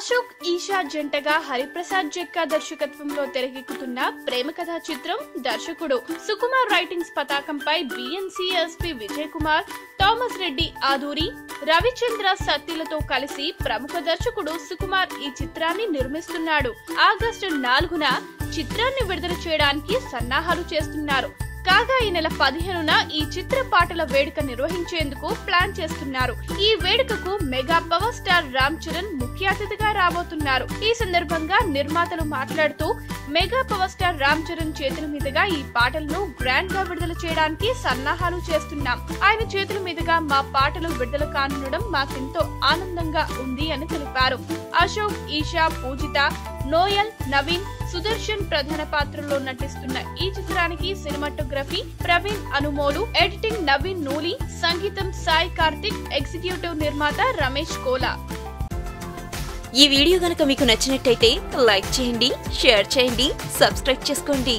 అశోక్ ఈషా జంటగా హరిప్రసాద్ జెక్కా దర్శకత్వంలో తెరకెక్కుతున్న ప్రేమ కథా చిత్రం దర్శకుడు సుకుమార్ రైటింగ్స్ పతాకంపై బిఎన్సిఎస్పి విజయ్ కుమార్, థామస్ రెడ్డి ఆదూరి, రవిచంద్ర సత్తిలతో కలిసి ప్రముఖ దర్శకుడు సుకుమార్ ఈ చిత్రాన్ని నిర్మిస్తున్నాడు. ఆగస్టు 4న చిత్రాన్ని విడుదల చేయడానికి సన్నాహాలు చేస్తున్నారు. కాగా ఈ నెల 15న ఈ చిత్ర పాటల వేడుక నిర్వహించేందుకు ప్లాన్ చేస్తున్నారు. ఈ వేడుకకు mega power star Ram Charan ముఖ్య అతిథిగా రాబోతున్నారు. ఈ సందర్భంగా నిర్మాతలు మాట్లాడుతూ mega power star Ram Charan చేతుల మీదుగా ఈ పాటలను గ్రాండ్ గా విడుదల చేయడానికి సన్నాహాలు చేస్తున్నాం. ఆయన చేతుల మీదుగా మా పాటలు విడుదల కానుండడం మాకెంతో ఆనందంగా ఉంది అని తెలిపారు. అశోక్, ఈషా, పూజిత, నోయల్, నవీన్, సుదర్శన్ ప్రధాన పాత్రలో నటిస్తున్న ఈ చిత్రానికి సినిమాటోగ్రఫీ ప్రవీణ్ అనుమోలు, ఎడిటింగ్ నవీన్ నూలి, సంగీతం సాయి కార్తిక్, ఎగ్జిక్యూటివ్ నిర్మాత రమేష్ కోలా. ఈ వీడియో గనుక మీకు నచ్చినట్టయితే లైక్ చేయండి, షేర్ చేయండి, సబ్స్క్రైబ్ చేసుకోండి.